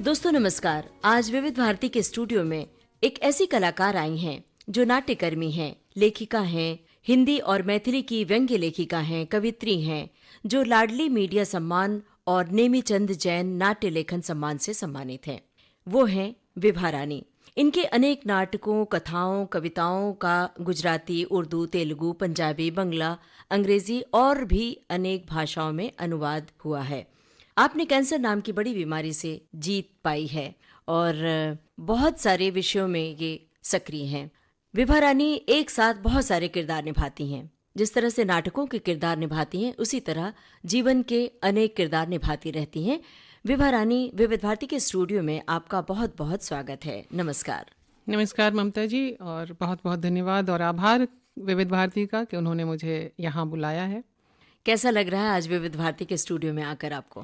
दोस्तों नमस्कार। आज विविध भारती के स्टूडियो में एक ऐसी कलाकार आई हैं जो नाट्यकर्मी हैं, लेखिका हैं, हिंदी और मैथिली की व्यंग्य लेखिका हैं, कवित्री हैं, जो लाडली मीडिया सम्मान और नेमीचंद जैन नाट्य लेखन सम्मान से सम्मानित हैं। वो हैं विभा रानी। इनके अनेक नाटकों, कथाओं, कविताओं का गुजराती, उर्दू, तेलुगु, पंजाबी, बंगला, अंग्रेजी और भी अनेक भाषाओं में अनुवाद हुआ है। आपने कैंसर नाम की बड़ी बीमारी से जीत पाई है और बहुत सारे विषयों में ये सक्रिय हैं। विभा रानी एक साथ बहुत सारे किरदार निभाती हैं। जिस तरह से नाटकों के किरदार निभाती हैं, उसी तरह जीवन के अनेक किरदार निभाती रहती हैं। विभा रानी, विविध भारती के स्टूडियो में आपका बहुत बहुत स्वागत है। नमस्कार। नमस्कार ममता जी, और बहुत बहुत धन्यवाद और आभार विविध भारती का कि उन्होंने मुझे यहाँ बुलाया है। कैसा लग रहा है आज विविध भारती के स्टूडियो में आकर आपको?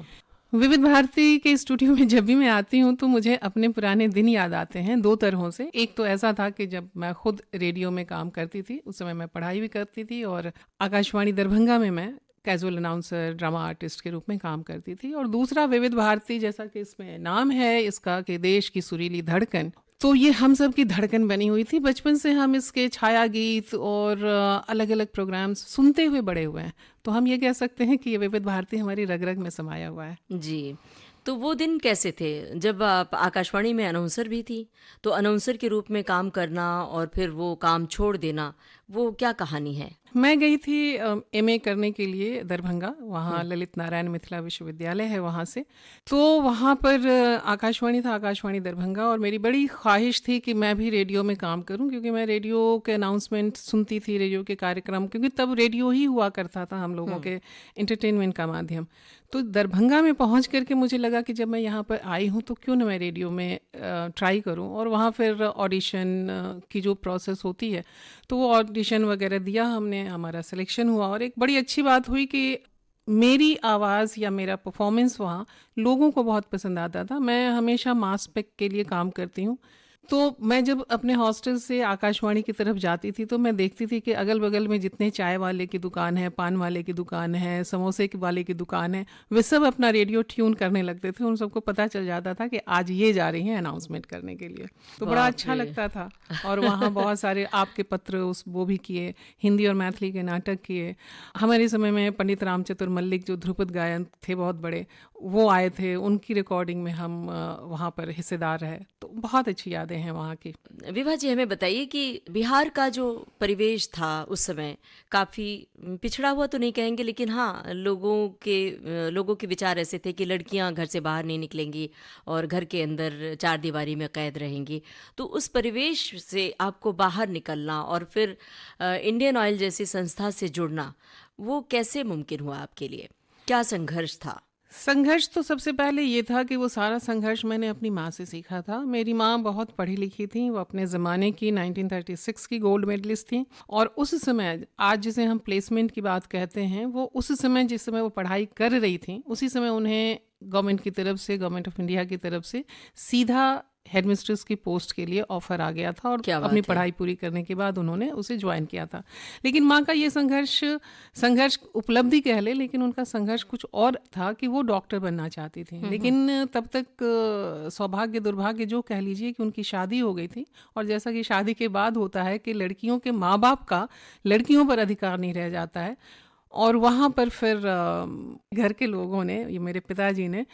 विविध भारती के स्टूडियो में जब भी मैं आती हूँ तो मुझे अपने पुराने दिन याद आते हैं दो तरहों से। एक तो ऐसा था कि जब मैं खुद रेडियो में काम करती थी, उस समय मैं पढ़ाई भी करती थी और आकाशवाणी दरभंगा में मैं कैजुअल अनाउंसर, ड्रामा आर्टिस्ट के रूप में काम करती थी। और दूसरा विविध भारती, जैसा कि इसमें नाम है इसका कि देश की सुरीली धड़कन, तो ये हम सब की धड़कन बनी हुई थी। बचपन से हम इसके छाया गीत और अलग अलग प्रोग्राम्स सुनते हुए बड़े हुए हैं, तो हम ये कह सकते हैं कि ये विविध भारती हमारी रग रग में समाया हुआ है। जी, तो वो दिन कैसे थे जब आप आकाशवाणी में अनाउंसर भी थी? तो अनाउंसर के रूप में काम करना और फिर वो काम छोड़ देना, वो क्या कहानी है? मैं गई थी एमए करने के लिए दरभंगा, वहाँ ललित नारायण मिथिला विश्वविद्यालय है वहाँ से। तो वहाँ पर आकाशवाणी था, आकाशवाणी दरभंगा, और मेरी बड़ी ख्वाहिश थी कि मैं भी रेडियो में काम करूं, क्योंकि मैं रेडियो के अनाउंसमेंट सुनती थी, रेडियो के कार्यक्रम, क्योंकि तब रेडियो ही हुआ करता था हम लोगों के एंटरटेनमेंट का माध्यम। तो दरभंगा में पहुंच करके मुझे लगा कि जब मैं यहाँ पर आई हूँ तो क्यों ना मैं रेडियो में ट्राई करूँ। और वहाँ फिर ऑडिशन की जो प्रोसेस होती है, तो वो ऑडिशन वगैरह दिया हमने, हमारा सिलेक्शन हुआ। और एक बड़ी अच्छी बात हुई कि मेरी आवाज़ या मेरा परफॉर्मेंस वहाँ लोगों को बहुत पसंद आता था। मैं हमेशा मास पेक के लिए काम करती हूँ, तो मैं जब अपने हॉस्टल से आकाशवाणी की तरफ जाती थी तो मैं देखती थी कि अगल बगल में जितने चाय वाले की दुकान है, पान वाले की दुकान है, समोसे वाले की दुकान है, वे सब अपना रेडियो ट्यून करने लगते थे। उन सबको पता चल जाता था कि आज ये जा रही हैं अनाउंसमेंट करने के लिए। तो बड़ा अच्छा लगता था। और वहाँ बहुत सारे आपके पत्र वो भी किए, हिंदी और मैथिली के नाटक किए। हमारे समय में पंडित रामचतुर मल्लिक जो ध्रुपद गायन थे बहुत बड़े, वो आए थे, उनकी रिकॉर्डिंग में हम वहाँ पर हिस्सेदार रहे। तो बहुत अच्छी यादें हैं वहाँ की। विभा जी, हमें बताइए कि बिहार का जो परिवेश था उस समय काफ़ी पिछड़ा हुआ तो नहीं कहेंगे, लेकिन हाँ, लोगों के विचार ऐसे थे कि लड़कियां घर से बाहर नहीं निकलेंगी और घर के अंदर चार दीवारी में कैद रहेंगी। तो उस परिवेश से आपको बाहर निकलना और फिर इंडियन ऑयल जैसी संस्था से जुड़ना, वो कैसे मुमकिन हुआ आपके लिए? क्या संघर्ष था? संघर्ष तो सबसे पहले ये था कि वो सारा संघर्ष मैंने अपनी माँ से सीखा था। मेरी माँ बहुत पढ़ी लिखी थी, वो अपने ज़माने की 1936 की गोल्ड मेडलिस्ट थी। और उस समय, आज जिसे हम प्लेसमेंट की बात कहते हैं, वो उस समय जिस समय वो पढ़ाई कर रही थी, उसी समय उन्हें गवर्नमेंट की तरफ से, गवर्नमेंट ऑफ इंडिया की तरफ से सीधा हेडमिस्ट्रेस की पोस्ट के लिए ऑफर आ गया था। और अपनी पढ़ाई पूरी करने के बाद उन्होंने उसे ज्वाइन किया था। लेकिन माँ का ये संघर्ष उपलब्धि कह ले, लेकिन उनका संघर्ष कुछ और था कि वो डॉक्टर बनना चाहती थी। लेकिन तब तक सौभाग्य दुर्भाग्य जो कह लीजिए कि उनकी शादी हो गई थी। और जैसा कि शादी के बाद होता है कि लड़कियों के माँ बाप का लड़कियों पर अधिकार नहीं रह जाता है। और वहाँ पर फिर घर के लोगों ने, ये मेरे पिताजी ने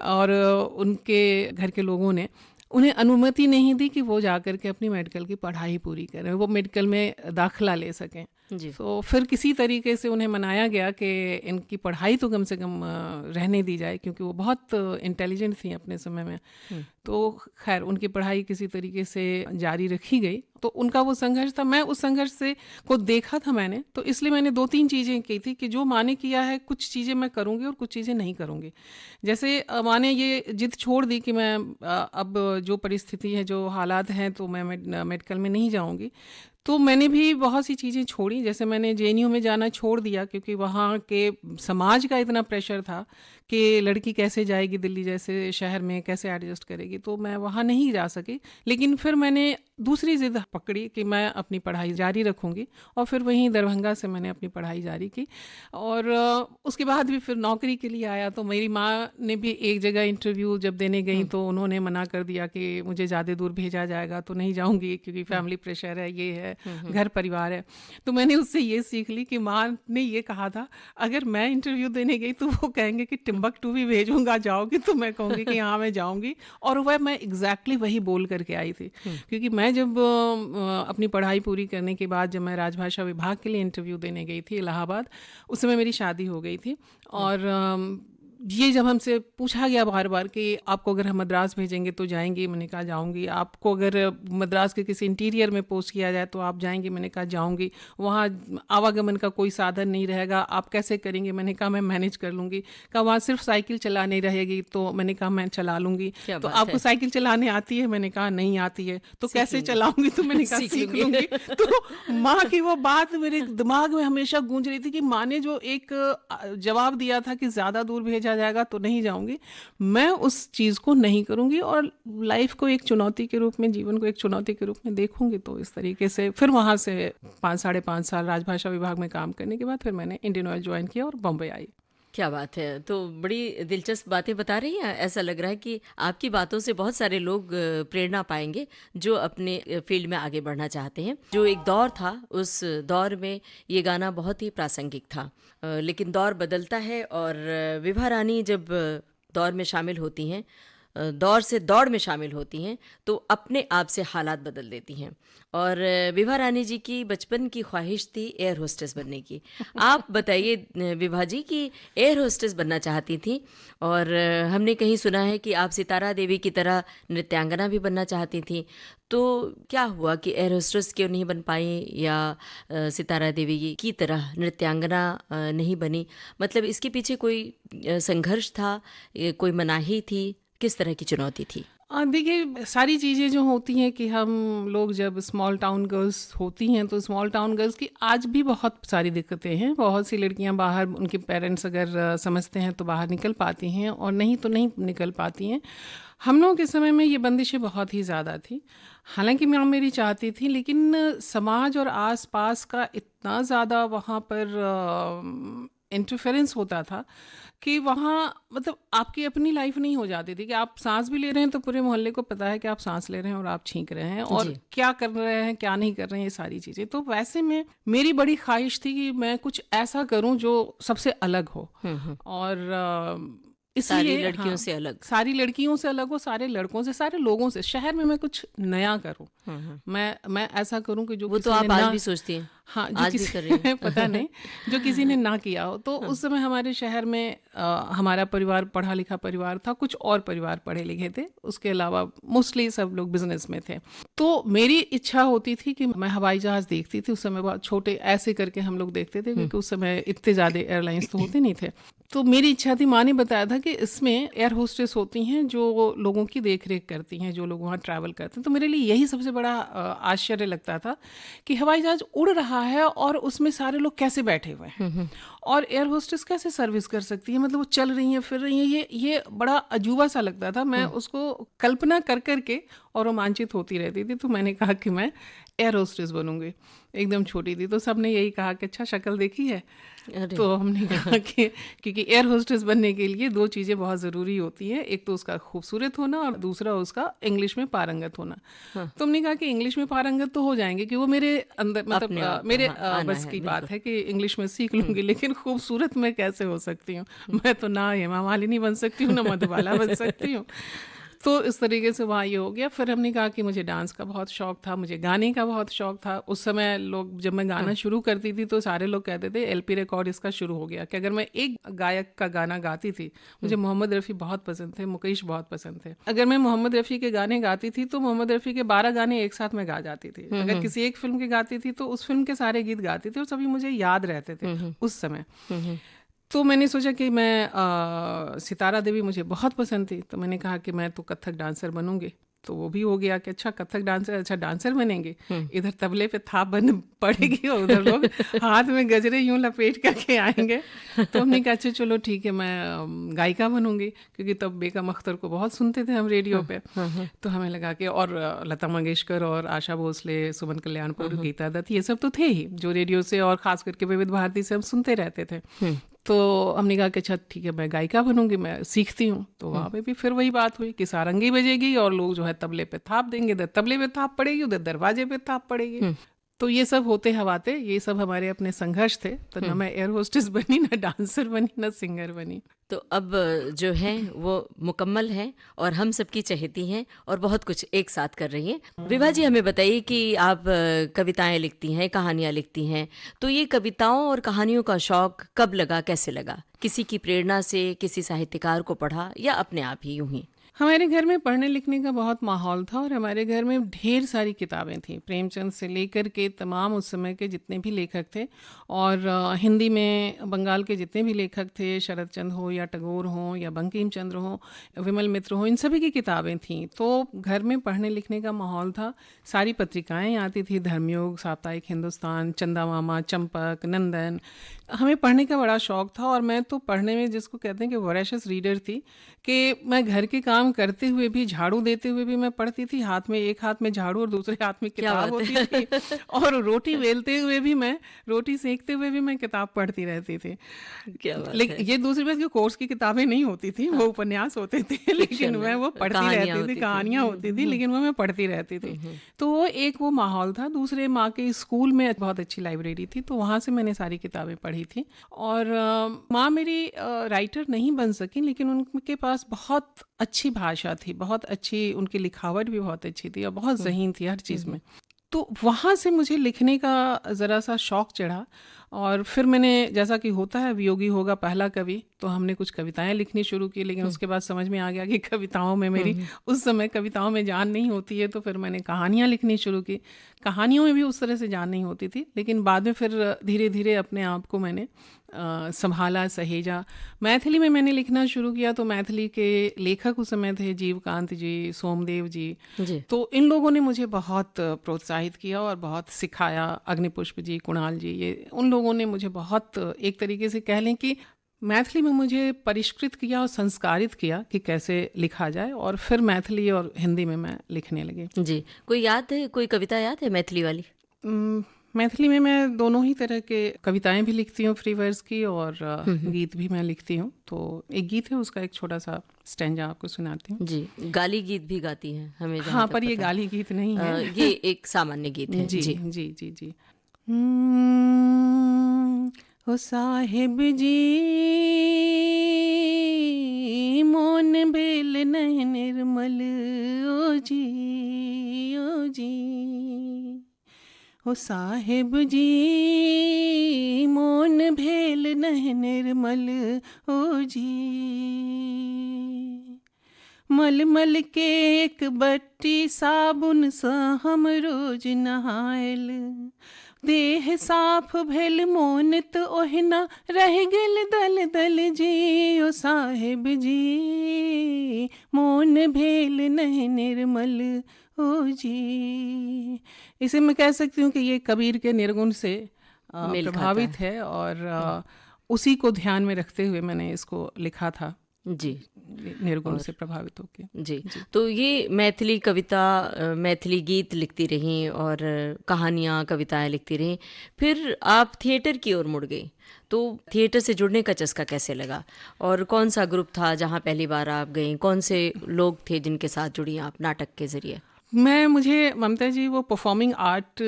और उनके घर के लोगों ने उन्हें अनुमति नहीं दी कि वो जाकर के अपनी मेडिकल की पढ़ाई पूरी करें, वो मेडिकल में दाखिला ले सकें। तो फिर किसी तरीके से उन्हें मनाया गया कि इनकी पढ़ाई तो कम से कम रहने दी जाए, क्योंकि वो बहुत इंटेलिजेंट थी अपने समय में। तो खैर उनकी पढ़ाई किसी तरीके से जारी रखी गई। तो उनका वो संघर्ष था, मैं उस संघर्ष से को देखा था मैंने, तो इसलिए मैंने 2-3 चीज़ें की थी कि जो माँ ने किया है कुछ चीज़ें मैं करूँगी और कुछ चीज़ें नहीं करूँगी। जैसे माँ ने ये जिद छोड़ दी कि मैं अब जो परिस्थिति है, जो हालात हैं, तो मैं मेडिकल में नहीं जाऊँगी। तो मैंने भी बहुत सी चीज़ें छोड़ी। जैसे मैंने जेएनयू में जाना छोड़ दिया, क्योंकि वहाँ के समाज का इतना प्रेशर था कि लड़की कैसे जाएगी दिल्ली जैसे शहर में, कैसे एडजस्ट करेगी, तो मैं वहाँ नहीं जा सकी। लेकिन फिर मैंने दूसरी जिद पकड़ी कि मैं अपनी पढ़ाई जारी रखूँगी, और फिर वहीं दरभंगा से मैंने अपनी पढ़ाई जारी की। और उसके बाद भी फिर नौकरी के लिए आया, तो मेरी माँ ने भी एक जगह इंटरव्यू जब देने गई तो उन्होंने मना कर दिया कि मुझे ज़्यादा दूर भेजा जाएगा तो नहीं जाऊँगी, क्योंकि फैमिली प्रेशर है, ये है, घर परिवार है। तो मैंने उससे ये सीख ली कि माँ ने ये कहा था, अगर मैं इंटरव्यू देने गई तो वो कहेंगे कि टिम्बकटू भी भेजूंगा, जाओगी? तो मैं कहूँगी कि हाँ मैं जाऊँगी। और वह मैं एग्जैक्टली वही बोल करके आई थी, क्योंकि मैं जब अपनी पढ़ाई पूरी करने के बाद जब मैं राजभाषा विभाग के लिए इंटरव्यू देने गई थी इलाहाबाद, उस समय मेरी शादी हो गई थी। और ये जब हमसे पूछा गया बार बार कि आपको अगर हम मद्रास भेजेंगे तो जाएंगी, मैंने कहा जाऊंगी। आपको अगर मद्रास के किसी इंटीरियर में पोस्ट किया जाए तो आप जाएंगी, मैंने कहा जाऊंगी। वहाँ आवागमन का कोई साधन नहीं रहेगा, आप कैसे करेंगे? मैंने कहा मैं मैनेज कर लूँगी। कहा वहाँ सिर्फ साइकिल चलाने रहेगी, तो मैंने कहा मैं चला लूँगी। तो आपको साइकिल चलाने आती है? मैंने कहा नहीं आती है। तो कैसे चलाऊंगी? तो मैंने कहा सीख लूँगी। तो माँ की वो बात मेरे दिमाग में हमेशा गूंज रही थी कि माँ ने जो एक जवाब दिया था कि ज़्यादा दूर भेजा जाएगा तो नहीं जाऊंगी, मैं उस चीज़ को नहीं करूंगी और लाइफ को एक चुनौती के रूप में, जीवन को एक चुनौती के रूप में देखूंगी। तो इस तरीके से फिर वहाँ से 5-5.5 साल राजभाषा विभाग में काम करने के बाद फिर मैंने इंडियन ऑयल ज्वाइन किया और बम्बई आई। क्या बात है! तो बड़ी दिलचस्प बातें बता रही हैं। ऐसा लग रहा है कि आपकी बातों से बहुत सारे लोग प्रेरणा पाएंगे जो अपने फील्ड में आगे बढ़ना चाहते हैं। जो एक दौर था, उस दौर में ये गाना बहुत ही प्रासंगिक था। लेकिन दौर बदलता है और विभा रानी जब दौर में शामिल होती हैं, दौर से दौड़ में शामिल होती हैं, तो अपने आप से हालात बदल देती हैं। और विभा रानी जी की बचपन की ख्वाहिश थी एयर होस्टेस बनने की। आप बताइए विभा जी कि एयर होस्टेस बनना चाहती थी, और हमने कहीं सुना है कि आप सितारा देवी की तरह नृत्यांगना भी बनना चाहती थी। तो क्या हुआ कि एयर होस्टेस क्यों नहीं बन पाई, या सितारा देवी की तरह नृत्यांगना नहीं बनी? मतलब इसके पीछे कोई संघर्ष था, कोई मनाही थी, किस तरह की चुनौती थी? देखिए, सारी चीज़ें जो होती हैं कि हम लोग जब स्मॉल टाउन गर्ल्स होती हैं तो स्मॉल टाउन गर्ल्स की आज भी बहुत सारी दिक्कतें हैं। बहुत सी लड़कियां बाहर, उनके पेरेंट्स अगर समझते हैं तो बाहर निकल पाती हैं, और नहीं तो नहीं निकल पाती हैं। हम लोगों के समय में ये बंदिशें बहुत ही ज़्यादा थी। हालांकि माँ मेरी चाहती थी, लेकिन समाज और आसपास का इतना ज़्यादा वहाँ पर इंटरफेरेंस होता था कि वहाँ मतलब आपकी अपनी लाइफ नहीं हो जाती थी कि आप सांस भी ले रहे हैं तो पूरे मोहल्ले को पता है कि आप सांस ले रहे हैं और आप छींक रहे हैं, और क्या कर रहे हैं क्या नहीं कर रहे हैं, ये सारी चीज़ें। तो वैसे में मेरी बड़ी ख्वाहिश थी कि मैं कुछ ऐसा करूं जो सबसे अलग हो, और सारी लड़कियों से अलग, सारी लड़कियों से अलग हो, सारे लड़कों से, सारे लोगों से। शहर में मैं कुछ नया करूं, मैं ऐसा करूं कि जो वो तो आप आज भी सोचती हैं। हाँ, जो किसी कर रही पता नहीं, जो किसी ने ना किया हो। तो उस समय हमारे शहर में हमारा परिवार पढ़ा लिखा परिवार था, कुछ और परिवार पढ़े लिखे थे, उसके अलावा मोस्टली सब लोग बिजनेस में थे। तो मेरी इच्छा होती थी कि मैं हवाई जहाज देखती थी। उस समय बहुत छोटे ऐसे करके हम लोग देखते थे, क्योंकि उस समय इतने ज़्यादा एयरलाइंस तो होते नहीं थे। तो मेरी इच्छा थी, माँ ने बताया था कि इसमें एयर होस्टेस होती हैं जो लोगों की देख रेख करती हैं, जो लोग वहाँ ट्रैवल करते हैं। तो मेरे लिए यही सबसे बड़ा आश्चर्य लगता था कि हवाई जहाज उड़ रहा है और उसमें सारे लोग कैसे बैठे हुए हैं, और एयर होस्टेस कैसे सर्विस कर सकती है, मतलब वो चल रही हैं, फिर रही हैं। ये बड़ा अजूबा सा लगता था। मैं उसको कल्पना कर करके और रोमांचित होती रहती थी। तो मैंने कहा कि मैं एयर होस्टेस बनूंगी। एकदम छोटी थी तो सबने यही कहा कि अच्छा शक्ल देखी है। तो हमने कहा कि क्योंकि एयर होस्टेस बनने के लिए 2 चीज़ें बहुत ज़रूरी होती हैं, एक तो उसका खूबसूरत होना और दूसरा उसका इंग्लिश में पारंगत होना। तो हमने कहा कि इंग्लिश में पारंगत तो हो जाएंगे कि वो मेरे अंदर, मतलब मेरे बस की बात है कि इंग्लिश में सीख लूँगी, लेकिन खूबसूरत मैं कैसे हो सकती हूँ? मैं तो ना हेमा मालिनी बन सकती हूँ, ना मधुबाला बन सकती हूँ। तो इस तरीके से वहाँ ये हो गया। फिर हमने कहा कि मुझे डांस का बहुत शौक था, मुझे गाने का बहुत शौक था। उस समय लोग, जब मैं गाना शुरू करती थी तो सारे लोग कहते थे एलपी रिकॉर्ड इसका शुरू हो गया, कि अगर मैं एक गायक का गाना गाती थी, मुझे मोहम्मद रफ़ी बहुत पसंद थे, मुकेश बहुत पसंद थे, अगर मैं मोहम्मद रफ़ी के गाने गाती थी तो मोहम्मद रफ़ी के 12 गाने एक साथ में गा जाती थी। अगर किसी एक फिल्म के गाती थी तो उस फिल्म के सारे गीत गाती थी, और सभी मुझे याद रहते थे उस समय। तो मैंने सोचा कि मैं सितारा देवी मुझे बहुत पसंद थी, तो मैंने कहा कि मैं तो कथक डांसर बनूंगी। तो वो भी हो गया कि अच्छा कथक डांसर, अच्छा डांसर बनेंगे, इधर तबले पे थाप बन पड़ेगी और उधर लोग हाथ में गजरे यूं लपेट करके आएंगे। तो हमने कहा अच्छा चलो ठीक है, मैं गायिका बनूंगी, क्योंकि तब बेगम अख्तर को बहुत सुनते थे हम रेडियो पे। तो हमें लगा कि, और लता मंगेशकर और आशा भोसले, सुमन कल्याणपुर, गीता दत्त, ये सब तो थे ही जो रेडियो से और खास करके विविध भारती से हम सुनते रहते थे। तो हमने कहा कि अच्छा ठीक है, मैं गायिका बनूंगी, मैं सीखती हूँ। तो वहाँ पे भी फिर वही बात हुई कि सारंगी बजेगी और लोग जो है तबले पे थाप देंगे, इधर तबले पे थाप पड़ेगी, उधर दरवाजे पे थाप पड़ेगी। तो ये सब होते हवाते, ये सब हमारे अपने संघर्ष थे। तो ना मैं एयर होस्टेस बनी, ना डांसर बनी, ना सिंगर बनी। तो अब जो हैं वो मुकम्मल हैं और हम सबकी चहेती हैं और बहुत कुछ एक साथ कर रही हैं। विभा जी, हमें बताइए कि आप कविताएं लिखती हैं, कहानियां लिखती हैं, तो ये कविताओं और कहानियों का शौक कब लगा, कैसे लगा? किसी की प्रेरणा से, किसी साहित्यकार को पढ़ा, या अपने आप ही यूं ही? हमारे घर में पढ़ने लिखने का बहुत माहौल था और हमारे घर में ढेर सारी किताबें थी, प्रेमचंद से लेकर के तमाम उस समय के जितने भी लेखक थे, और हिंदी में बंगाल के जितने भी लेखक थे, शरद चंद्र हो या टैगोर हो या बंकिम चंद्र हो, विमल मित्र हो, इन सभी की किताबें थीं। तो घर में पढ़ने लिखने का माहौल था। सारी पत्रिकाएँ आती थी, धर्मयुग, साप्ताहिक हिंदुस्तान, चंदा मामा, चंपक, नंदन। हमें पढ़ने का बड़ा शौक था और मैं तो पढ़ने में जिसको कहते हैं कि वोरेशियस रीडर थी, कि मैं घर के काम करते हुए भी, झाड़ू देते हुए भी मैं पढ़ती थी। हाथ में, एक हाथ में झाड़ू और दूसरे हाथ में किताब होती थी। और रोटी बेलते हुए भी मैं, रोटी सेकते हुए भी मैं किताब पढ़ती रहती थी। क्या बात लेकिन ये दूसरी बात कि कोर्स की किताबें नहीं होती थी, वो उपन्यास होते थे, लेकिन मैं वो पढ़ती रहती थी, कहानियां होती थी, लेकिन वो मैं पढ़ती रहती थी। तो वो एक वो माहौल था। दूसरे, माँ के स्कूल में बहुत अच्छी लाइब्रेरी थी, तो वहाँ से मैंने सारी किताबें पढ़ी थी। और माँ मेरी राइटर नहीं बन सकी, लेकिन उनके पास बहुत अच्छी भाषा थी, बहुत अच्छी, उनकी लिखावट भी बहुत अच्छी थी और बहुत ज़हीन थी हर चीज़ में। तो वहाँ से मुझे लिखने का ज़रा सा शौक़ चढ़ा। और फिर मैंने, जैसा कि होता है वियोगी होगा पहला कवि, तो हमने कुछ कविताएं लिखनी शुरू की। लेकिन उसके बाद समझ में आ गया कि कविताओं में मेरी, उस समय कविताओं में जान नहीं होती है, तो फिर मैंने कहानियां लिखनी शुरू की। कहानियों में भी उस तरह से जान नहीं होती थी, लेकिन बाद में फिर धीरे धीरे अपने आप को मैंने संभाला, सहेजा। मैथिली में मैंने लिखना शुरू किया, तो मैथिली के लेखक उस समय थे जीवकांत जी, सोमदेव जी। तो इन लोगों ने मुझे बहुत प्रोत्साहित किया और बहुत सिखाया। अग्निपुष्प जी, कुणाल जी, ये उन लोगों ने मुझे बहुत, एक तरीके से कह लें कि मैथिली में मुझे परिष्कृत किया और संस्कारित किया कि कैसे लिखा जाए। और फिर मैथिली और हिंदी में मैं लिखने लगी। जी, कोई याद है, कोई कविता याद है मैथिली वाली? मैथिली में मैं दोनों ही तरह के कविताएं भी लिखती हूँ, फ्री वर्स की, और गीत भी मैं लिखती हूँ। तो एक गीत है, उसका एक छोटा सा स्टैंजा आपको सुनाती हूँ। जी, गाली गीत भी गाती हैं हमें। हाँ, पर ये गाली गीत नहीं है, ये एक सामान्य गीत है। जी जी जी जी जी। ओ साहेब जी, मोन बेल नहीं निर्मल, ओ जी, ओ जी। ओ साहेब जी, मोन भेल नहीं निर्मल, ओ जी। मल मल के एक बट्टी साबुन सा हम रोज नहायल, देह साफ भेल मोन तो ओहिना रह गेल दल दल जी। ओ साहेब जी, मोन भेल नहीं निर्मल, ओ जी। इसे मैं कह सकती हूँ कि ये कबीर के निर्गुण से प्रभावित है, और उसी को ध्यान में रखते हुए मैंने इसको लिखा था। जी, निर्गुण से प्रभावित होकर। जी। तो ये मैथिली कविता, मैथिली गीत लिखती रहीं और कहानियाँ, कविताएं लिखती रहीं। फिर आप थिएटर की ओर मुड़ गई, तो थिएटर से जुड़ने का चस्का कैसे लगा? और कौन सा ग्रुप था जहाँ पहली बार आप गईं? कौन से लोग थे जिनके साथ जुड़ी आप नाटक के जरिए? मुझे ममता जी, वो परफॉर्मिंग आर्ट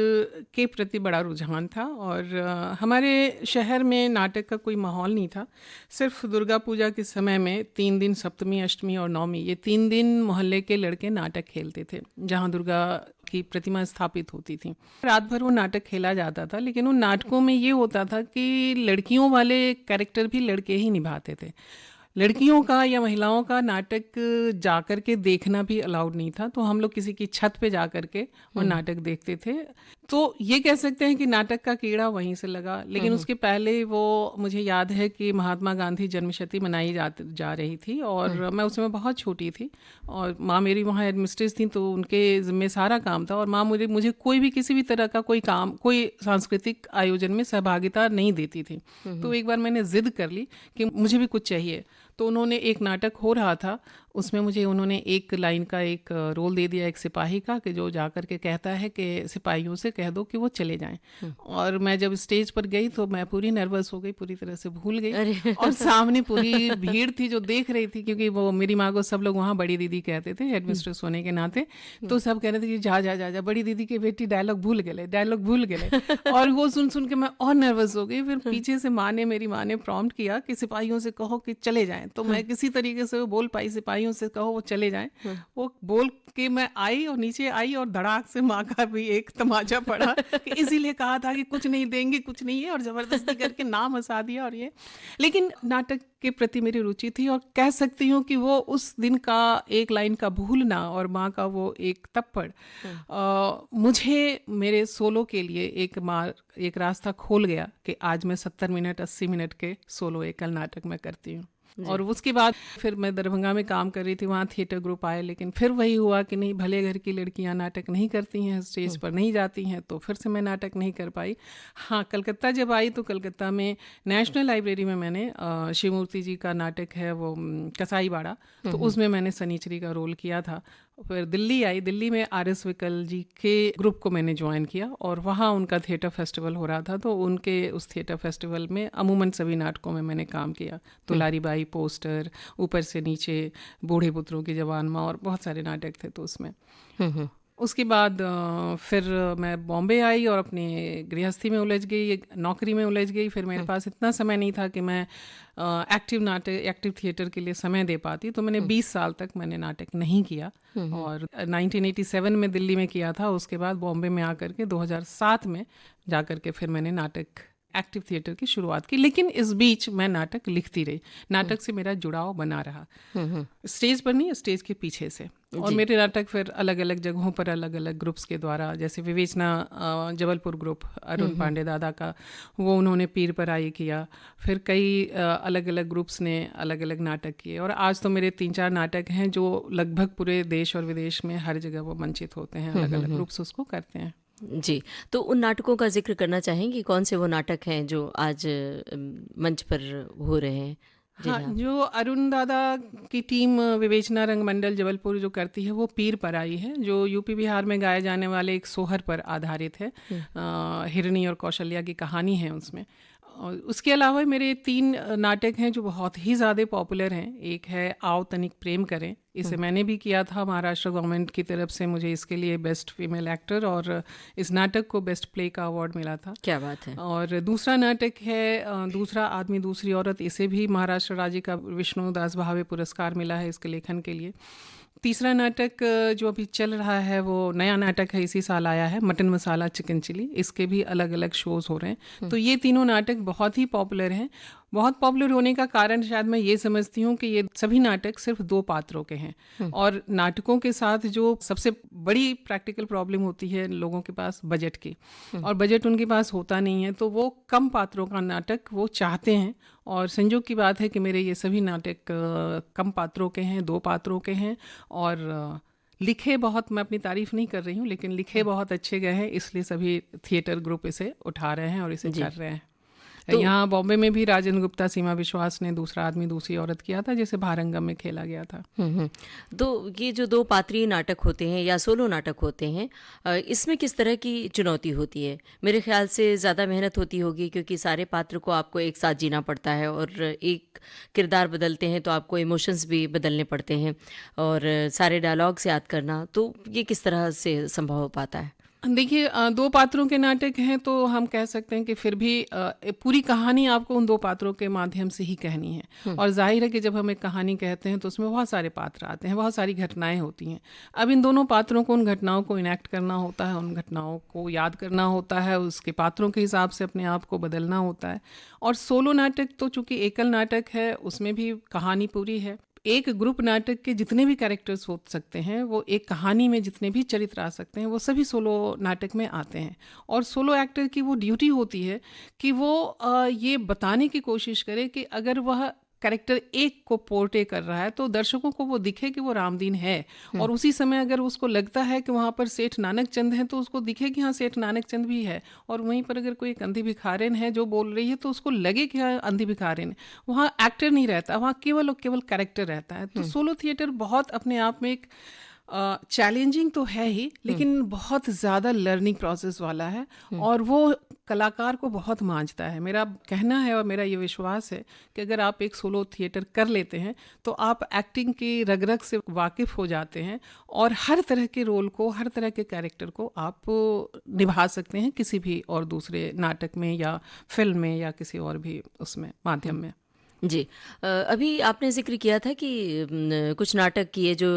के प्रति बड़ा रुझान था। और हमारे शहर में नाटक का कोई माहौल नहीं था। सिर्फ दुर्गा पूजा के समय में 3 दिन, सप्तमी, अष्टमी और नवमी, ये 3 दिन मोहल्ले के लड़के नाटक खेलते थे, जहाँ दुर्गा की प्रतिमा स्थापित होती थी। रात भर वो नाटक खेला जाता था, लेकिन उन नाटकों में ये होता था कि लड़कियों वाले कैरेक्टर भी लड़के ही निभाते थे। लड़कियों का या महिलाओं का नाटक जाकर के देखना भी अलाउड नहीं था, तो हम लोग किसी की छत पे जाकर के वो नाटक देखते थे। तो ये कह सकते हैं कि नाटक का कीड़ा वहीं से लगा। लेकिन उसके पहले वो मुझे याद है कि महात्मा गांधी जन्मशती मनाई जा रही थी और मैं उस समय बहुत छोटी थी और माँ मेरी वहाँ एडमिनिस्ट्रेस थी, तो उनके ज़िम्मे सारा काम था और माँ मुझे कोई भी किसी भी तरह का कोई काम, कोई सांस्कृतिक आयोजन में सहभागिता नहीं देती थी। तो एक बार मैंने जिद कर ली कि मुझे भी कुछ चाहिए। तो उन्होंने एक नाटक हो रहा था, उसमें मुझे उन्होंने एक लाइन का एक रोल दे दिया एक सिपाही का, कि जो जाकर के कहता है कि सिपाहियों से कह दो कि वो चले जाएं। और मैं जब स्टेज पर गई तो मैं पूरी नर्वस हो गई, पूरी तरह से भूल गई और सामने पूरी भीड़ थी जो देख रही थी, क्योंकि वो मेरी माँ को सब लोग वहाँ बड़ी दीदी कहते थे हेडमिस्ट्रेस होने के नाते। तो सब कह रहे थे कि जा जा जा जा बड़ी दीदी की बेटी डायलॉग भूल गए और वो सुन सुन के मैं और नर्वस हो गई। फिर पीछे से मेरी माँ ने प्रॉम्प्ट किया कि सिपाहियों से कहो कि चले जाएं। तो मैं किसी तरीके से वो बोल पाई, सिपाहियों से कहो वो चले जाएं। वो बोल के मैं आई और नीचे आई और धड़ाक से माँ का भी एक तमाचा पड़ा कि इसीलिए कहा था कि कुछ नहीं देंगे, कुछ नहीं है, और जबरदस्ती करके नाम हंसा दिया। और ये लेकिन नाटक के प्रति मेरी रुचि थी और कह सकती हूँ कि वो उस दिन का एक लाइन का भूलना और माँ का वो एक थप्पड़ मुझे मेरे सोलो के लिए एक रास्ता खोल गया कि आज मैं 70 मिनट 80 मिनट के सोलो एकल नाटक में करती हूँ। और उसके बाद फिर मैं दरभंगा में काम कर रही थी, वहाँ थिएटर ग्रुप आए, लेकिन फिर वही हुआ कि नहीं, भले घर की लड़कियाँ नाटक नहीं करती हैं, स्टेज पर नहीं जाती हैं, तो फिर से मैं नाटक नहीं कर पाई। हाँ, कलकत्ता जब आई तो कलकत्ता में नेशनल लाइब्रेरी में मैंने शिवमूर्ति जी का नाटक है वो कसाई बाड़ा, तो उसमें मैंने सनीचरी का रोल किया था। फिर दिल्ली आई, दिल्ली में आर.एस. विकल जी के ग्रुप को मैंने ज्वाइन किया और वहाँ उनका थिएटर फेस्टिवल हो रहा था, तो उनके उस थिएटर फेस्टिवल में अमूमन सभी नाटकों में मैंने काम किया। दुलारी बाई, पोस्टर, ऊपर से नीचे, बूढ़े पुत्रों की जवान माँ, और बहुत सारे नाटक थे तो उसमें। उसके बाद फिर मैं बॉम्बे आई और अपनी गृहस्थी में उलझ गई, नौकरी में उलझ गई। फिर मेरे पास इतना समय नहीं था कि मैं एक्टिव थिएटर के लिए समय दे पाती, तो मैंने 20 साल तक मैंने नाटक नहीं किया। और 1987 में दिल्ली में किया था, उसके बाद बॉम्बे में आकर के 2007 में जाकर के फिर मैंने नाटक एक्टिव थिएटर की शुरुआत की। लेकिन इस बीच मैं नाटक लिखती रही, नाटक से मेरा जुड़ाव बना रहा, स्टेज पर नहीं, स्टेज के पीछे से। और मेरे नाटक फिर अलग अलग जगहों पर अलग अलग ग्रुप्स के द्वारा, जैसे विवेचना जबलपुर ग्रुप अरुण पांडे दादा का, वो उन्होंने पीर पर आई किया। फिर कई अलग अलग ग्रुप्स ने अलग अलग नाटक किए और आज तो मेरे 3-4 नाटक हैं जो लगभग पूरे देश और विदेश में हर जगह वो मंचित होते हैं, अलग अलग ग्रुप्स उसको करते हैं। जी, तो उन नाटकों का जिक्र करना चाहेंगी, कौन से वो नाटक हैं जो आज मंच पर हो रहे हैं? हाँ, जो अरुण दादा की टीम विवेचना रंगमंडल जबलपुर जो करती है, वो पीर पर आई है, जो यूपी बिहार में गाए जाने वाले एक सोहर पर आधारित है। हिरणी और कौशल्या की कहानी है उसमें। और उसके अलावा मेरे 3 नाटक हैं जो बहुत ही ज़्यादा पॉपुलर हैं। एक है आओ तनिक प्रेम करें, इसे मैंने भी किया था, महाराष्ट्र गवर्नमेंट की तरफ से मुझे इसके लिए बेस्ट फीमेल एक्टर और इस नाटक को बेस्ट प्ले का अवार्ड मिला था। क्या बात है। और दूसरा नाटक है दूसरा आदमी दूसरी औरत, इसे भी महाराष्ट्र राज्य का विष्णु दास भावे पुरस्कार मिला है इसके लेखन के लिए। तीसरा नाटक जो अभी चल रहा है वो नया नाटक है, इसी साल आया है, मटन मसाला चिकन चिली, इसके भी अलग अलग शोज हो रहे हैं। तो ये तीनों नाटक बहुत ही पॉपुलर हैं। बहुत पॉपुलर होने का कारण शायद मैं ये समझती हूँ कि ये सभी नाटक सिर्फ 2 पात्रों के हैं। और नाटकों के साथ जो सबसे बड़ी प्रैक्टिकल प्रॉब्लम होती है लोगों के पास बजट की, और बजट उनके पास होता नहीं है, तो वो कम पात्रों का नाटक वो चाहते हैं। और संयोग की बात है कि मेरे ये सभी नाटक कम पात्रों के हैं, 2 पात्रों के हैं, और लिखे बहुत, मैं अपनी तारीफ नहीं कर रही हूँ, लेकिन लिखे बहुत अच्छे गए हैं, इसलिए सभी थिएटर ग्रुप इसे उठा रहे हैं और इसे कर रहे हैं। तो यहाँ बॉम्बे में भी राजेंद्र गुप्ता, सीमा विश्वास ने दूसरा आदमी दूसरी औरत किया था, जैसे भारंगम में खेला गया था। तो ये जो 2 पात्रीय नाटक होते हैं या सोलो नाटक होते हैं, इसमें किस तरह की चुनौती होती है? मेरे ख्याल से ज़्यादा मेहनत होती होगी, क्योंकि सारे पात्र को आपको एक साथ जीना पड़ता है और एक किरदार बदलते हैं तो आपको इमोशंस भी बदलने पड़ते हैं और सारे डायलॉग्स याद करना, तो ये किस तरह से संभव हो पाता है? देखिए, 2 पात्रों के नाटक हैं तो हम कह सकते हैं कि फिर भी पूरी कहानी आपको उन 2 पात्रों के माध्यम से ही कहनी है। और जाहिर है कि जब हम एक कहानी कहते हैं तो उसमें बहुत सारे पात्र आते हैं, बहुत सारी घटनाएं होती हैं। अब इन दोनों पात्रों को, उन घटनाओं को इनैक्ट करना होता है, उन घटनाओं को याद करना होता है, उसके पात्रों के हिसाब से अपने आप को बदलना होता है। और सोलो नाटक तो चूंकि एकल नाटक है, उसमें भी कहानी पूरी है, एक ग्रुप नाटक के जितने भी कैरेक्टर्स हो सकते हैं, वो एक कहानी में जितने भी चरित्र आ सकते हैं, वो सभी सोलो नाटक में आते हैं। और सोलो एक्टर की वो ड्यूटी होती है कि वो ये बताने की कोशिश करे कि अगर वह कैरेक्टर एक को पोर्टे कर रहा है तो दर्शकों को वो दिखे कि वो रामदीन है, और उसी समय अगर उसको लगता है कि वहाँ पर सेठ नानक चंद है तो उसको दिखे कि हाँ सेठ नानक चंद भी है, और वहीं पर अगर कोई एक अंधी भिखारिन है जो बोल रही है तो उसको लगे कि हाँ अंधी भिखारिन है। वहाँ एक्टर नहीं रहता, वहाँ केवल और केवल कैरेक्टर रहता है। तो सोलो थिएटर बहुत अपने आप में एक चैलेंजिंग तो है ही, लेकिन बहुत ज़्यादा लर्निंग प्रोसेस वाला है, और वो कलाकार को बहुत मांझता है। मेरा कहना है और मेरा ये विश्वास है कि अगर आप एक सोलो थिएटर कर लेते हैं तो आप एक्टिंग की रग रग से वाकिफ़ हो जाते हैं, और हर तरह के रोल को, हर तरह के कैरेक्टर को आप निभा सकते हैं किसी भी और दूसरे नाटक में या फिल्म में या किसी और भी उसमें माध्यम में। जी। अभी आपने ज़िक्र किया था कि कुछ नाटक किए जो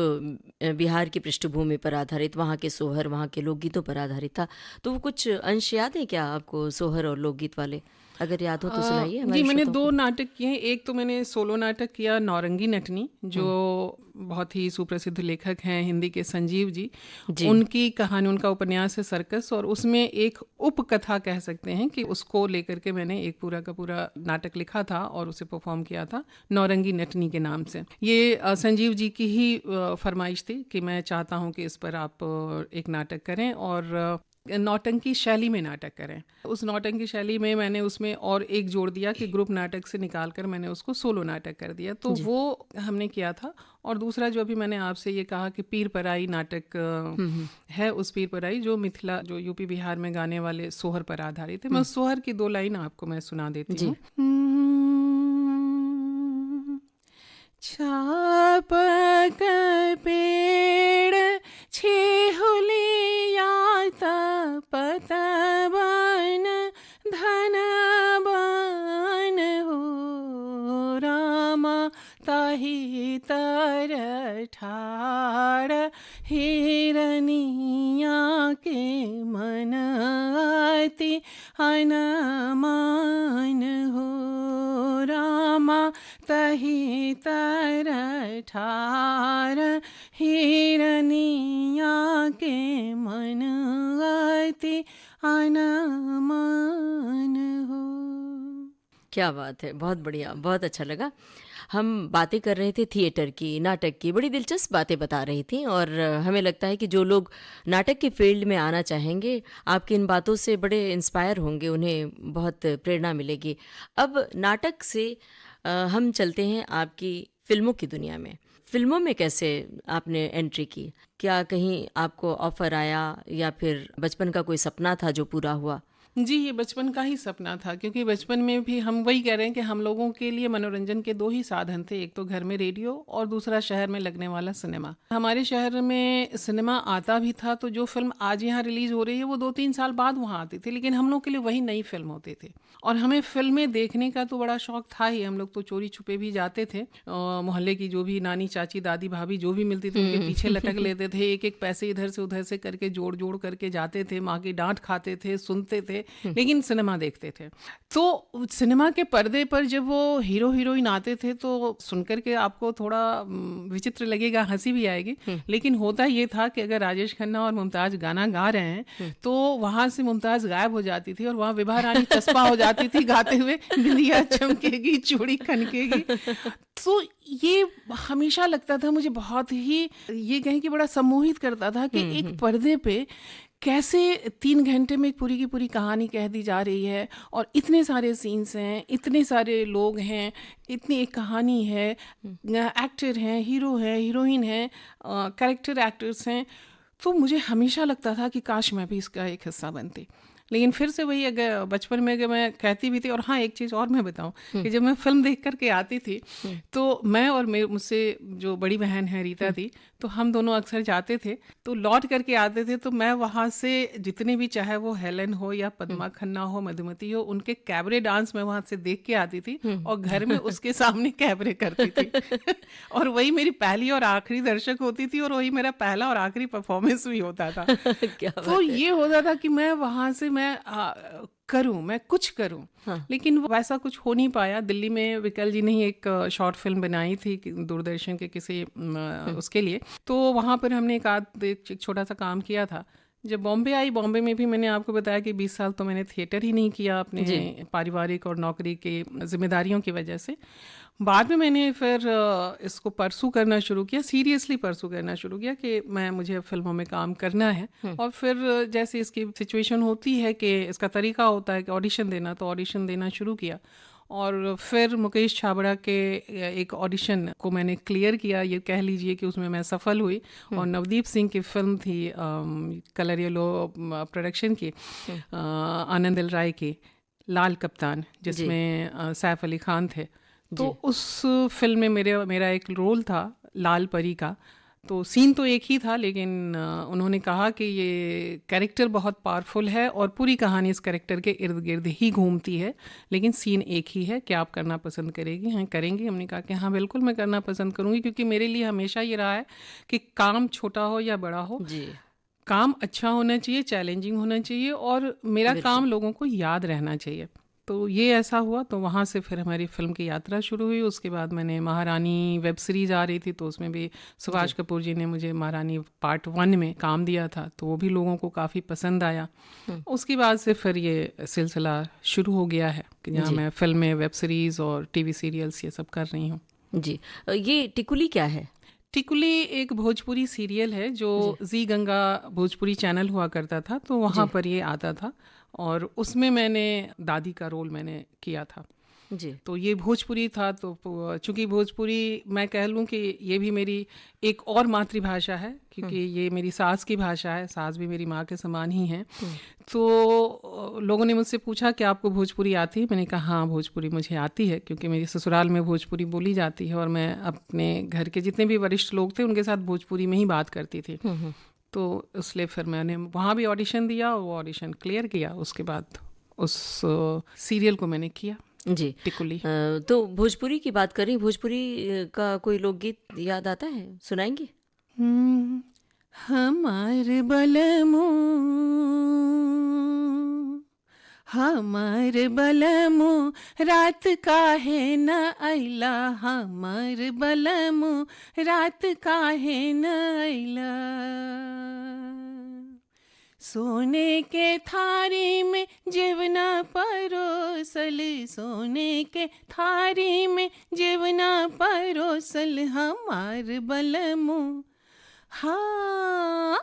बिहार की पृष्ठभूमि पर आधारित, वहाँ के सोहर, वहाँ के लोकगीतों पर आधारित था। तो वो कुछ अंश याद है क्या आपको, सोहर और लोकगीत वाले? अगर याद हो तो सुनाइए जी, हमारे मैंने श्रोताओं 2 को। नाटक किए हैं। एक तो मैंने सोलो नाटक किया नौरंगी नटनी, जो बहुत ही सुप्रसिद्ध लेखक हैं हिंदी के संजीव जी। जी। उनकी कहानी, उनका उपन्यास है सर्कस, और उसमें एक उपकथा कह सकते हैं कि उसको लेकर के मैंने एक पूरा का पूरा नाटक लिखा था और उसे परफॉर्म किया था नौरंगी नटनी के नाम से। ये संजीव जी की ही फरमाइश थी कि मैं चाहता हूँ कि इस पर आप एक नाटक करें और नौटंकी शैली में नाटक करें। उस नौटंकी शैली में मैंने उसमें और एक जोड़ दिया कि ग्रुप नाटक से निकाल कर मैंने उसको सोलो नाटक कर दिया, तो जी। वो हमने किया था। और दूसरा जो अभी मैंने आपसे ये कहा कि पीर पराई नाटक है, उस पीर पराई जो मिथिला, जो यूपी बिहार में गाने वाले सोहर पर आधारित है। मैं उस सोहर की 2 लाइन आपको मैं सुना देती जी। हूँ। छापक पेड़ छेहुलिया पतवन धन बन हो रामा ताहि तर ठाड़ हिरनिया के मन अति अनमान हो रामा तहि तर ठार हिरनिया के मन अति अनमान हो। क्या बात है, बहुत बढ़िया, बहुत अच्छा लगा। हम बातें कर रहे थे थिएटर की, नाटक की, बड़ी दिलचस्प बातें बता रही थी, और हमें लगता है कि जो लोग नाटक के फील्ड में आना चाहेंगे आपकी इन बातों से बड़े इंस्पायर होंगे, उन्हें बहुत प्रेरणा मिलेगी। अब नाटक से हम चलते हैं आपकी फिल्मों की दुनिया में। फिल्मों में कैसे आपने एंट्री की? क्या कहीं आपको ऑफर आया या फिर बचपन का कोई सपना था जो पूरा हुआ? जी, ये बचपन का ही सपना था, क्योंकि बचपन में भी हम वही कह रहे हैं कि हम लोगों के लिए मनोरंजन के 2 ही साधन थे, एक तो घर में रेडियो और दूसरा शहर में लगने वाला सिनेमा। हमारे शहर में सिनेमा आता भी था तो जो फिल्म आज यहाँ रिलीज हो रही है वो 2-3 साल बाद वहाँ आती थी, लेकिन हम लोग के लिए वही नई फिल्म होती थी। और हमें फिल्में देखने का तो बड़ा शौक था ही, हम लोग तो चोरी छुपे भी जाते थे। मोहल्ले की जो भी नानी, चाची, दादी, भाभी जो भी मिलती थी उनके पीछे लटक लेते थे, एक एक पैसे इधर से उधर से करके जोड़ जोड़ करके जाते थे, माँ की डांट खाते थे, सुनते थे, लेकिन सिनेमा देखते थे। तो सिनेमा के पर्दे पर जब वो हीरो हीरोइन आते थे तो सुनकर के आपको थोड़ा विचित्र लगेगा, हंसी भी आएगी, लेकिन होता ये था कि अगर राजेश खन्ना और मुमताज गाना गा रहे हैं तो वहां से मुमताज गायब हो जाती थी और वहां विभा रानी चस्पा हो जाती थी गाते हुए, बिंदिया चमकेगी चूड़ी खनकेगी। तो ये हमेशा लगता था मुझे, बहुत ही ये कहें कि बड़ा सम्मोहित करता था कि एक पर्दे पे कैसे 3 घंटे में एक पूरी की पूरी कहानी कह दी जा रही है, और इतने सारे सीन्स हैं, इतने सारे लोग हैं, इतनी एक कहानी है, एक्टर हैं, हीरो हैं, हीरोइन हैं, कैरेक्टर एक्टर्स हैं। तो मुझे हमेशा लगता था कि काश मैं भी इसका एक हिस्सा बनती। लेकिन फिर से वही, अगर बचपन में अगर मैं कहती भी थी, और हाँ एक चीज़ और मैं बताऊं कि जब मैं फिल्म देख करके आती थी तो मैं और मुझसे जो बड़ी बहन है रीता थी, तो हम दोनों अक्सर जाते थे, तो लौट करके आते थे तो मैं वहाँ से जितने भी, चाहे वो हेलन हो या पद्मा खन्ना हो, मधुमती हो, उनके कैबरे डांस मैं वहाँ से देख के आती थी और घर में उसके सामने कैबरे करती थी और वही मेरी पहली और आखिरी दर्शक होती थी और वही मेरा पहला और आखिरी परफॉर्मेंस भी होता था। क्या तो ये होता था कि मैं वहाँ से मैं करूं, मैं कुछ करूं। हाँ। लेकिन वो वैसा कुछ हो नहीं पाया। दिल्ली में विकल जी ने ही एक शॉर्ट फिल्म बनाई थी दूरदर्शन के किसी उसके लिए, तो वहाँ पर हमने एक छोटा सा काम किया था। जब बॉम्बे आई, बॉम्बे में भी मैंने आपको बताया कि 20 साल तो मैंने थिएटर ही नहीं किया अपने पारिवारिक और नौकरी के जिम्मेदारियों की वजह से। बाद में मैंने फिर इसको परसू करना शुरू किया, सीरियसली परसू करना शुरू किया कि मुझे फिल्मों में काम करना है। और फिर जैसे इसकी सिचुएशन होती है कि इसका तरीका होता है कि ऑडिशन देना, तो ऑडिशन देना शुरू किया। और फिर मुकेश छाबड़ा के एक ऑडिशन को मैंने क्लियर किया, ये कह लीजिए कि उसमें मैं सफल हुई। और नवदीप सिंह की फिल्म थी कलर येलो प्रोडक्शन की, आनंद एल राय की लाल कप्तान, जिसमें सैफ अली खान थे। तो उस फिल्म में मेरा एक रोल था लाल परी का। तो सीन तो एक ही था, लेकिन उन्होंने कहा कि ये कैरेक्टर बहुत पावरफुल है और पूरी कहानी इस कैरेक्टर के इर्द गिर्द ही घूमती है, लेकिन सीन एक ही है, क्या आप करना पसंद करेगी? हाँ, करेंगी? हमने कहा कि हाँ बिल्कुल मैं करना पसंद करूँगी, क्योंकि मेरे लिए हमेशा ये रहा है कि काम छोटा हो या बड़ा हो, काम अच्छा होना चाहिए, चैलेंजिंग होना चाहिए, और मेरा काम लोगों को याद रहना चाहिए। तो ये ऐसा हुआ। तो वहाँ से फिर हमारी फिल्म की यात्रा शुरू हुई। उसके बाद मैंने महारानी वेब सीरीज़ आ रही थी, तो उसमें भी सुभाष कपूर जी ने मुझे महारानी पार्ट 1 में काम दिया था, तो वो भी लोगों को काफ़ी पसंद आया। उसके बाद से फिर ये सिलसिला शुरू हो गया है कि जहाँ मैं फिल्में, वेब सीरीज़ और टीवी सीरियल्स ये सब कर रही हूँ। जी, ये टिकुली क्या है? टिकुली एक भोजपुरी सीरियल है जो जी गंगा भोजपुरी चैनल हुआ करता था, तो वहाँ पर ये आता था, और उसमें मैंने दादी का रोल मैंने किया था। जी। तो ये भोजपुरी था, तो चूंकि भोजपुरी मैं कह लूँ कि ये भी मेरी एक और मातृभाषा है, क्योंकि ये मेरी सास की भाषा है, सास भी मेरी माँ के समान ही हैं। तो लोगों ने मुझसे पूछा कि आपको भोजपुरी आती है? मैंने कहा हाँ, भोजपुरी मुझे आती है, क्योंकि मेरे ससुराल में भोजपुरी बोली जाती है, और मैं अपने घर के जितने भी वरिष्ठ लोग थे उनके साथ भोजपुरी में ही बात करती थी। तो इसलिए फिर मैंने वहाँ भी ऑडिशन दिया, और वो ऑडिशन क्लियर किया। उसके बाद उस सीरियल को मैंने किया जी, टिकुली। तो भोजपुरी की बात करें, भोजपुरी का कोई लोकगीत याद आता है? सुनाएंगे? हमार बलमो, हमार बलमो, रात काहे न अइला, हमार बलमो, रात काहे न अइला। सोने के थारी में जेवना परोसल, सोने के थारी में जेवना परोसल, हमार बलमो, हाँ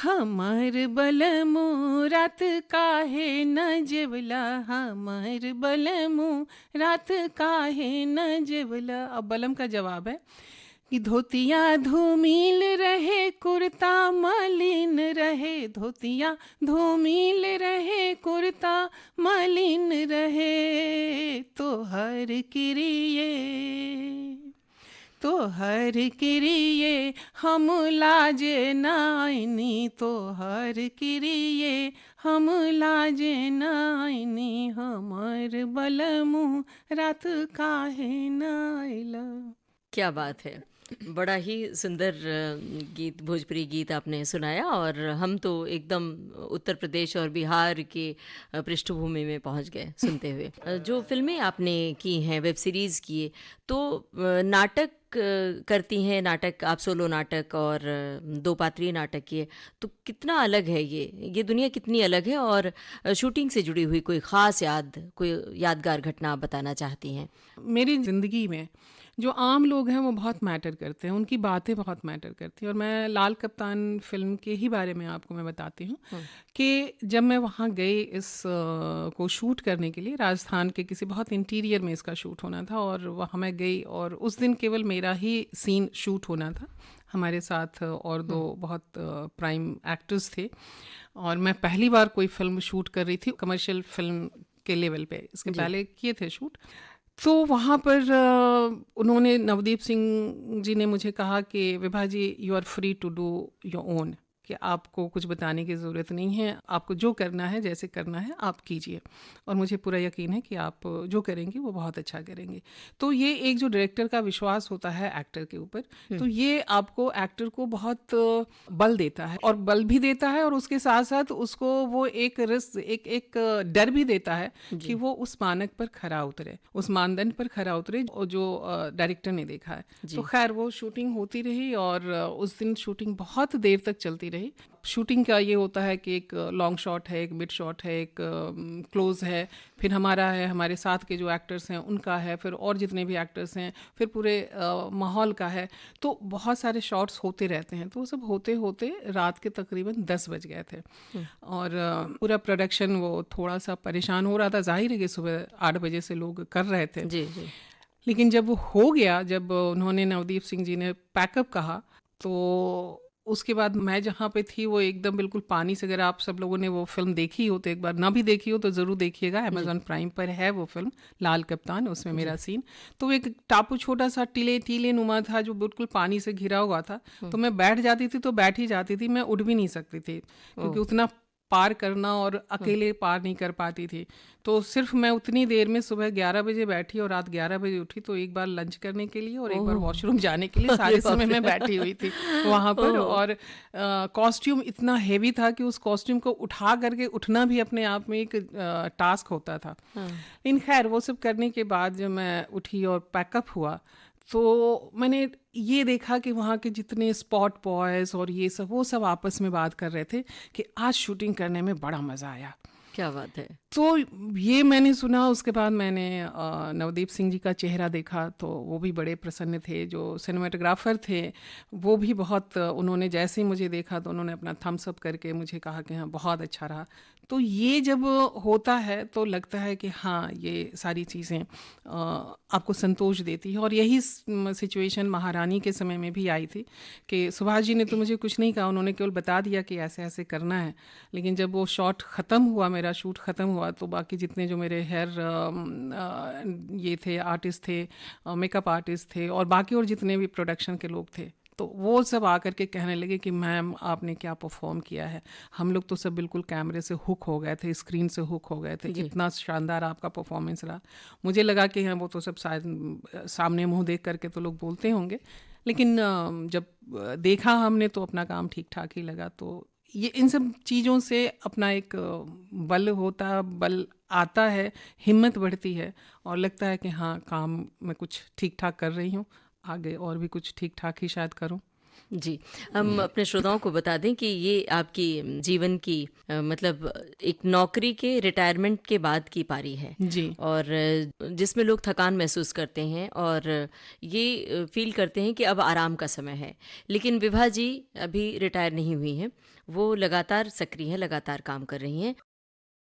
हमार बलमो, रात काहे न जेवला, हमार बलमो, रात काहे न जेवला। अब बलम का जवाब है कि धोतिया धूमिल रहे, कुर्ता मलिन रहे, धोतिया धूमिल रहे, कुर्ता मलिन रहे, तो हर किरिए, तो हर किरिए हम लाजे नाइनी, तो हर किरिए हम लाजे नाइनी, हमार बलमु रात काहे नाइला। क्या बात है, बड़ा ही सुंदर गीत, भोजपुरी गीत आपने सुनाया, और हम तो एकदम उत्तर प्रदेश और बिहार के पृष्ठभूमि में पहुंच गए सुनते हुए। जो फिल्में आपने की हैं, वेब सीरीज़ की, तो नाटक करती हैं, नाटक आप सोलो नाटक और दो पात्रीय नाटक किए, तो कितना अलग है ये दुनिया कितनी अलग है, और शूटिंग से जुड़ी हुई कोई ख़ास याद, कोई यादगार घटना आप बताना चाहती हैं? मेरी ज़िंदगी में जो आम लोग हैं वो बहुत मैटर करते हैं, उनकी बातें बहुत मैटर करती हैं। और मैं लाल कप्तान फिल्म के ही बारे में आपको मैं बताती हूँ कि जब मैं वहाँ गई इस को शूट करने के लिए, राजस्थान के किसी बहुत इंटीरियर में इसका शूट होना था, और वहाँ मैं गई, और उस दिन केवल मेरा ही सीन शूट होना था। हमारे साथ और दो बहुत प्राइम एक्टर्स थे, और मैं पहली बार कोई फिल्म शूट कर रही थी कमर्शियल फिल्म के लेवल पे, इसके पहले किए थे शूट। तो वहाँ पर उन्होंने, नवदीप सिंह जी ने मुझे कहा कि Vibha ji, you are free to do your own, कि कि आपको कुछ बताने की ज़रूरत नहीं है, आपको जो करना है, जैसे करना है आप कीजिए, और मुझे पूरा यकीन है कि आप जो करेंगे वो बहुत अच्छा करेंगे। तो ये एक जो डायरेक्टर का विश्वास होता है एक्टर के ऊपर, तो ये आपको एक्टर को बहुत बल देता है, और बल भी देता है, और उसके साथ साथ उसको वो एक रिस्क, एक एक डर भी देता है कि वो उस मानक पर खरा उतरे, उस मानदंड पर खरा उतरे जो डायरेक्टर ने देखा है। तो खैर वो शूटिंग होती रही, और उस दिन शूटिंग बहुत देर तक चलती रही। शूटिंग का ये होता है कि एक लॉन्ग शॉट है, एक मिड शॉट है, एक क्लोज है, फिर हमारा है, हमारे साथ के जो एक्टर्स हैं उनका है, फिर और जितने भी एक्टर्स हैं, फिर पूरे माहौल का है। तो बहुत सारे शॉट्स होते रहते हैं। तो वो सब होते होते रात के तकरीबन 10 बज गए थे, और पूरा प्रोडक्शन वो थोड़ा सा परेशान हो रहा था। जाहिर है कि सुबह 8 बजे से लोग कर रहे थे। जी जी। लेकिन जब वो हो गया, जब उन्होंने, नवदीप सिंह जी ने पैकअप कहा, तो उसके बाद मैं जहाँ पे थी वो एकदम बिल्कुल पानी से, अगर आप सब लोगों ने वो फिल्म देखी हो तो एक बार, ना भी देखी हो तो ज़रूर देखिएगा, अमेज़ॉन प्राइम पर है वो फिल्म, लाल कप्तान, उसमें मेरा सीन। तो वो एक टापू छोटा सा टीले नुमा था जो बिल्कुल पानी से घिरा हुआ था। तो मैं बैठ जाती थी तो बैठ ही जाती थी, मैं उठ भी नहीं सकती थी, क्योंकि उतना पार करना, और अकेले पार नहीं कर पाती थी। तो सिर्फ मैं उतनी देर में सुबह 11 बजे बैठी और रात 11 बजे उठी, तो एक बार लंच करने के लिए और एक बार वॉशरूम जाने के लिए, सारे समय मैं बैठी हुई थी वहाँ पर। और कॉस्ट्यूम इतना हेवी था कि उस कॉस्ट्यूम को उठा करके उठना भी अपने आप में एक टास्क होता था। लेकिन खैर वो सब करने के बाद जब मैं उठी और पैकअप हुआ, तो मैंने ये देखा कि वहाँ के जितने स्पॉट बॉयज़ और ये सब, वो सब आपस में बात कर रहे थे कि आज शूटिंग करने में बड़ा मज़ा आया। क्या बात है। तो ये मैंने सुना। उसके बाद मैंने नवदीप सिंह जी का चेहरा देखा, तो वो भी बड़े प्रसन्न थे। जो सिनेमाटोग्राफर थे वो भी बहुत, उन्होंने जैसे ही मुझे देखा तो उन्होंने अपना थम्स अप करके मुझे कहा कि हाँ बहुत अच्छा रहा। तो ये जब होता है तो लगता है कि हाँ ये सारी चीज़ें आपको संतोष देती है। और यही सिचुएशन महारानी के समय में भी आई थी कि सुभाष जी ने तो मुझे कुछ नहीं कहा, उन्होंने केवल बता दिया कि ऐसे ऐसे करना है। लेकिन जब वो शॉट ख़त्म हुआ, मेरा शूट ख़त्म हुआ, तो बाकी जितने जो मेरे हेयर ये थे, आर्टिस्ट थे, मेकअप आर्टिस्ट थे, और बाकी और जितने भी प्रोडक्शन के लोग थे, तो वो सब आकर के कहने लगे कि मैम आपने क्या परफॉर्म किया है। हम लोग तो सब बिल्कुल कैमरे से हुक हो गए थे, स्क्रीन से हुक हो गए थे, इतना शानदार आपका परफॉर्मेंस रहा। मुझे लगा कि हाँ वो तो सब शायद सामने मुंह देख करके तो लोग बोलते होंगे, लेकिन जब देखा हमने तो अपना काम ठीक ठाक ही लगा। तो ये इन सब चीज़ों से अपना एक बल आता है, हिम्मत बढ़ती है, और लगता है कि हाँ काम मैं कुछ ठीक ठाक कर रही हूँ, आगे और भी कुछ ठीक ठाक ही शायद करूं। जी, हम अपने श्रोताओं को बता दें कि ये आपकी जीवन की मतलब एक नौकरी के रिटायरमेंट के बाद की पारी है जी। और जिसमें लोग थकान महसूस करते हैं और ये फील करते हैं कि अब आराम का समय है। लेकिन विभा जी अभी रिटायर नहीं हुई हैं, वो लगातार सक्रिय हैं, लगातार काम कर रही हैं।